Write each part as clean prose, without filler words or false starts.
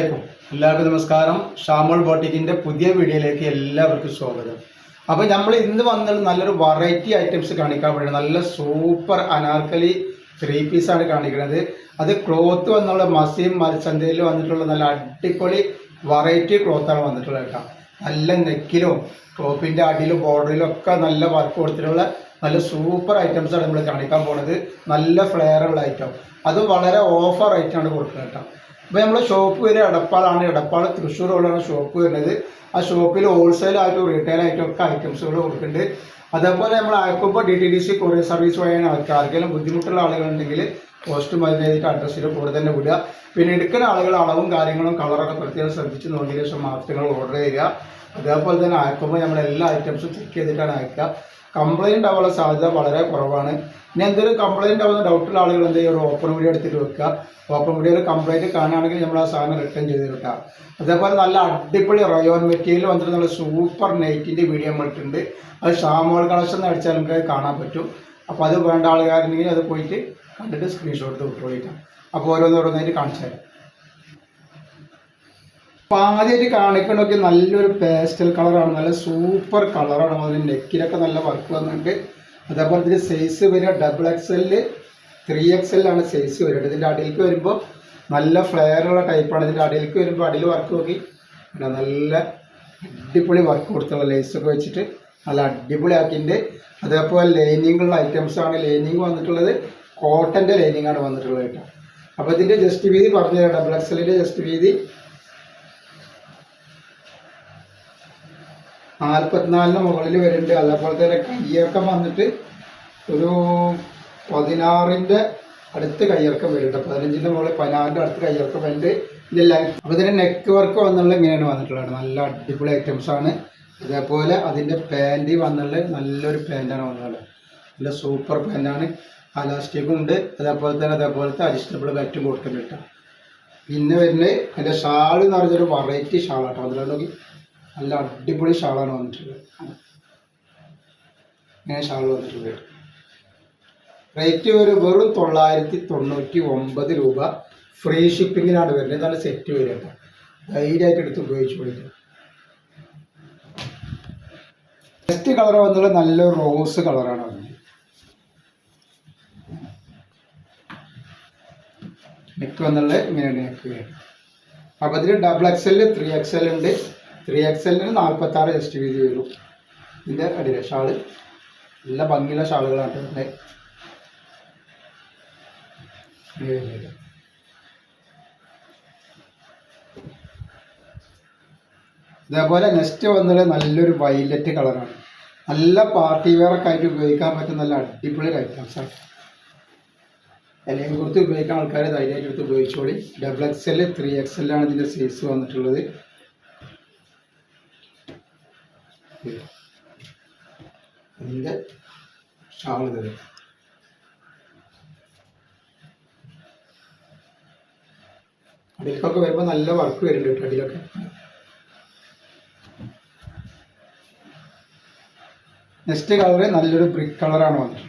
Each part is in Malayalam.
അസ്സലാമലൈക്കും. എല്ലാവർക്കും നമസ്കാരം. ഷാമോൾ ബോട്ടിക്കിന്റെ പുതിയ വീഡിയോയിലേക്ക് എല്ലാവർക്കും സ്വാഗതം. അപ്പോൾ നമ്മൾ ഇന്ന് വന്നത് നല്ലൊരു വെറൈറ്റി ഐറ്റംസ് കാണിക്കാൻ വേണ്ടി നല്ല സൂപ്പർ അനാർക്കലി 3 പീസാണ് കാണിക്കുന്നത്. അത് ക്ലോത്ത് വന്നുള്ള മസീം മരച്ചന്തയിൽ വന്നിട്ടുള്ള നല്ല അടിപൊളി വെറൈറ്റി ക്ലോത്താണ് വന്നിട്ടുള്ളത് കേട്ടോ. നല്ല നെക്കിലും ടോപ്പിൻ്റെ അടിയിലും ബോർഡറിലും ഒക്കെ നല്ല വർക്ക് കൊടുത്തിട്ടുള്ള നല്ല സൂപ്പർ ഐറ്റംസാണ് നമ്മൾ കാണിക്കാൻ പോകുന്നത്. നല്ല ഫ്ലെയർ ഉള്ള ഐറ്റം, അത് വളരെ ഓഫർ റേറ്റാണ് കൊടുക്കുന്നത് കേട്ടോ. അപ്പോൾ നമ്മൾ ഷോപ്പ് വരെ എടപ്പാളാണ്, എടപ്പാൾ തൃശ്ശൂർ റോഡാണ് ഷോപ്പ് വരുന്നത്. ആ ഷോപ്പിൽ ഹോൾസെയിലായിട്ടും റീറ്റെയിലായിട്ടും ഒക്കെ ഐറ്റംസുകൾ കൊടുക്കുന്നുണ്ട്. അതേപോലെ നമ്മൾ അയക്കുമ്പോൾ DTDC കൊറിയർ സർവീസ് വഴിയാണ് ആർക്കെങ്കിലും ബുദ്ധിമുട്ടുള്ള ആളുകളുണ്ടെങ്കിൽ പോസ്റ്റ് മരുന്നേക്ക് അഡ്രസ്സിൽ കൂടെ തന്നെ വിടുക. പിന്നെ എടുക്കുന്ന ആളുകൾ അളവും കാര്യങ്ങളും കളറൊക്കെ പ്രത്യേകം ശ്രദ്ധിച്ച് നോക്കിയ ശേഷം മാത്രങ്ങൾ ഓർഡർ ചെയ്യുക. അതേപോലെ തന്നെ അയക്കുമ്പോൾ നമ്മൾ എല്ലാ ഐറ്റംസും ചെക്ക് ചെയ്തിട്ടാണ് അയക്കുക. കംപ്ലയിൻ്റ് ആവാനുള്ള സാധ്യത വളരെ കുറവാണ്. ഇനി എന്തെങ്കിലും കംപ്ലയിൻ്റ് ആവുന്ന ഡൗട്ടുള്ള ആളുകൾ എന്ത് ചെയ്യുക, ഒരു ഓപ്പൺ വീഡിയോ എടുത്തിട്ട് വെക്കുക. ഓപ്പൺ വീഡിയോയിൽ കംപ്ലയിൻറ്റ് കാണുകയാണെങ്കിൽ നമ്മൾ ആ സാധനം റിട്ടേൺ ചെയ്ത് കിട്ടുക. അതേപോലെ നല്ല അടിപൊളി റയോൺ മെറ്റീരിയൽ വന്നിട്ട് നല്ല സൂപ്പർ നൈറ്റിൻ്റെ വീഡിയോ നമ്മൾക്കുണ്ട്. അത് ഷാമോൾ കളക്ഷൻ അടിച്ചാൽ നമുക്ക് കാണാൻ പറ്റും. അപ്പോൾ അത് വേണ്ട ആളുകാരുണ്ടെങ്കിൽ അത് പോയിട്ട് കണ്ടിട്ട് സ്ക്രീൻഷോട്ട് വിട്ടുകൊള്ളിക്കാം. അപ്പോൾ ഓരോന്നോരോന്നായിട്ട് കാണിച്ചു തരാം. അപ്പോൾ ആദ്യമായിട്ട് കാണിക്കണമൊക്കെ നല്ലൊരു പേസ്റ്റൽ കളറാണ്, നല്ല സൂപ്പർ കളറാണ്. അതിന് നെക്കിലൊക്കെ നല്ല വർക്ക് വന്നിട്ട്. അതേപോലെ ഇതിൻ്റെ സൈസ് വരിക XXL 3XL ആണ് സൈസ് വരുന്നത്. ഇതിൻ്റെ അടിയിലേക്ക് വരുമ്പോൾ നല്ല ഫ്ലെയറുള്ള ടൈപ്പാണ്. ഇതിൻ്റെ അടിയിലേക്ക് വരുമ്പോൾ അടിയിൽ വർക്ക് നോക്കി നല്ല അടിപൊളി വർക്ക് കൊടുത്തുള്ള ലേസൊക്കെ വെച്ചിട്ട് നല്ല അടിപൊളി ആക്കിയിട്ട്. അതേപോലെ ലൈനിങ്ങുള്ള ഐറ്റംസാണ്. ലൈനിങ് വന്നിട്ടുള്ളത് കോട്ടൻ്റെ ലൈനിങ്ങാണ് വന്നിട്ടുള്ളത് കേട്ടോ. അപ്പോൾ ഇതിൻ്റെ ജസ്റ്റ് വീതി പറഞ്ഞു തരാം. XXLൻ്റെ ജസ്റ്റ് വീതി 44 മുകളിൽ വരുന്നുണ്ട്. അതേപോലെ തന്നെ കയ്യിറക്കം വന്നിട്ട് ഒരു 16ൻ്റെ അടുത്ത് കയ്യിറക്കം വരുന്നുണ്ട്. 15ൻ്റെ മുകളിൽ 16ൻ്റെ അടുത്ത് കയ്യിറക്കം വരുന്നുണ്ട്. ഇതില്ല. അപ്പോൾ ഇതിൻ്റെ നെക്ക് വർക്ക് വന്നുള്ള ഇങ്ങനെയാണ് വന്നിട്ടുള്ളത്. നല്ല അടിപൊളി ഐറ്റംസാണ്. അതേപോലെ അതിൻ്റെ പാൻറ് വന്നുള്ള നല്ലൊരു പാൻറ്റാണ് വന്നിട്ടുള്ളത്. നല്ല സൂപ്പർ പാൻറ്റാണ്. അലാസ്റ്റിക്കും ഉണ്ട്. അതേപോലത്തെ അഡിഷണബിൾ ബെൽറ്റും കൊടുക്കുന്നുണ്ട്. പിന്നെ വരുന്നത് അതിൻ്റെ ഷാൾ എന്ന് പറഞ്ഞൊരു വെറൈറ്റി ഷാളാട്ടോ. അതിലോട്ട് നല്ല അടിപൊളി ഷാളാണ് വന്നിട്ടുള്ളത്. ഇങ്ങനെ ഷാൾ വന്നിട്ടുള്ളത്. റേറ്റ് വെറും 999 രൂപ. ഫ്രീ ഷിപ്പിങ്ങിനാണ് വരുന്നത്. ഇതാണ് സെറ്റ് വരുന്നത്. ധൈര്യമായിട്ട് എടുത്ത് ഉപയോഗിച്ച് കൊടുക്കുക. നെക്സ്റ്റ് കളർ വന്നുള്ളത് നല്ലൊരു റോസ് കളറാണ് വന്നത്. നെക്ക് വന്നുള്ളത് ഇങ്ങനെയാണ് നെക്ക് വരുന്നത്. അപ്പോൾ ഇതിൽ XXL 3XL ഉണ്ട്. 3XLന് 46 ജസ്റ്റ് വീതി വരും. ഇതിൻ്റെ അടിയിലെ ഷാള് നല്ല ഭംഗിയുള്ള ഷാളുകളാണ് ഇവിടെ. ഇതേപോലെ നെക്സ്റ്റ് വന്നത് നല്ലൊരു വയലറ്റ് കളറാണ്. നല്ല പാർട്ടി വെയറൊക്കെ ആയിട്ട് ഉപയോഗിക്കാൻ പറ്റുന്ന നല്ല അടിപൊളി ഐറ്റംസാണ്. അല്ലെങ്കിൽ കൊടുത്ത് ഉപയോഗിക്കാൻ ആൾക്കാർ ധൈര്യമായിട്ട് എടുത്ത് ഉപയോഗിച്ചോളി. XXL 3XL ആണ് ഇതിൻ്റെ സൈസ് വന്നിട്ടുള്ളത്. അതിൻ്റെ ഷാൾ തരും. അടിയിലൊക്കെ വരുമ്പോൾ നല്ല വർക്ക് വരുന്നുണ്ട് കേട്ടോ. അടിയിലൊക്കെ നെക്സ്റ്റ് കളറ് നല്ലൊരു ബ്രിക്ക് കളറാണ് വന്നിട്ടുള്ളത്.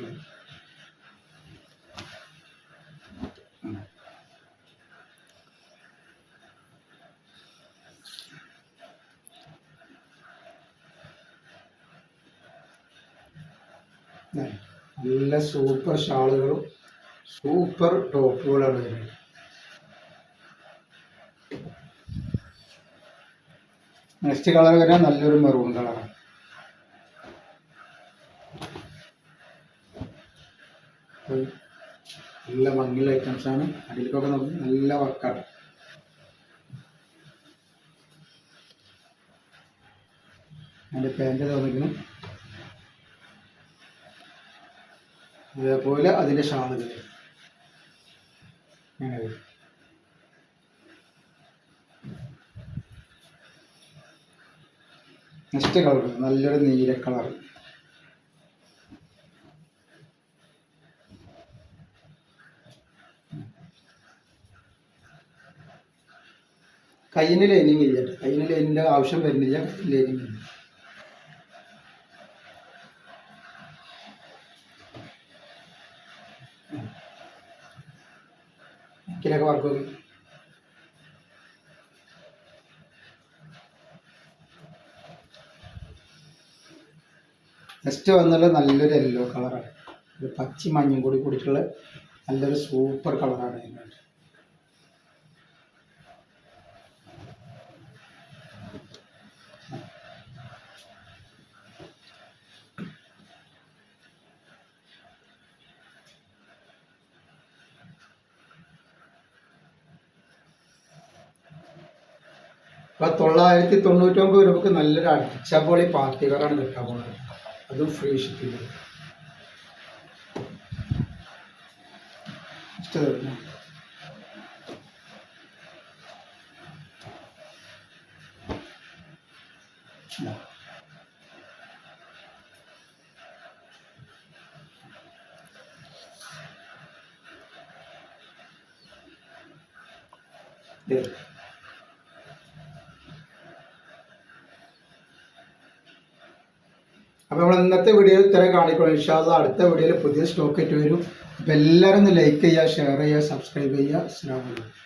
നല്ല സൂപ്പർ ഷാളുകളും സൂപ്പർ ടോപ്പുകളാണ് വരുന്നത്. നെക്സ്റ്റ് കളർ വരാൻ നല്ലൊരു മെറൂൺ കളറാണ്. നല്ല ഭംഗിയുള്ള ഐറ്റംസാണ്. അതിലേക്കൊക്കെ നമുക്ക് നല്ല വർക്കാണ്. അതിൻ്റെ പാൻറ് തോന്നിക്കുന്നു. അതേപോലെ അതിൻ്റെ ഷാളുകൾ നെക്സ്റ്റ് കളർ നല്ലൊരു നീല കളർ. കയ്യിന് ലൈനിങ് ഇല്ല. കയ്യിന് ലൈനിൻ്റെ ആവശ്യം വരുന്നില്ല. ലൈനിങ് ഇല്ല. നെക്കിലൊക്കെ വർക്ക് നെക്സ്റ്റ് വന്നുള്ള നല്ലൊരു യെല്ലോ കളറാണ്, ഒരു പച്ചി മഞ്ഞയും കൂടി കൂടിയിട്ടുള്ള നല്ലൊരു സൂപ്പർ കളറാണ് അതിൻ്റെ. അപ്പോൾ 999 രൂപക്ക് നല്ലൊരു അടിച്ചപൊളി പാർട്ടി വെയറാണ് കിട്ടാൻ പോകുന്നത്, അതും ഫ്രീ ഷിപ്പിംഗ്. അപ്പോൾ നമ്മൾ ഇന്നത്തെ വീഡിയോയിൽ ഇത്രയും കാണിക്കണം. ഇൻഷാ അല്ലാഹ് അടുത്ത വീഡിയോയിൽ പുതിയ സ്റ്റോക്ക് ആയിട്ട് വരും. അപ്പോൾ എല്ലാവരും ഒന്ന് ലൈക്ക് ചെയ്യുക, ഷെയർ ചെയ്യുക, സബ്സ്ക്രൈബ് ചെയ്യുക. അസ്സലാമു അലൈക്കും.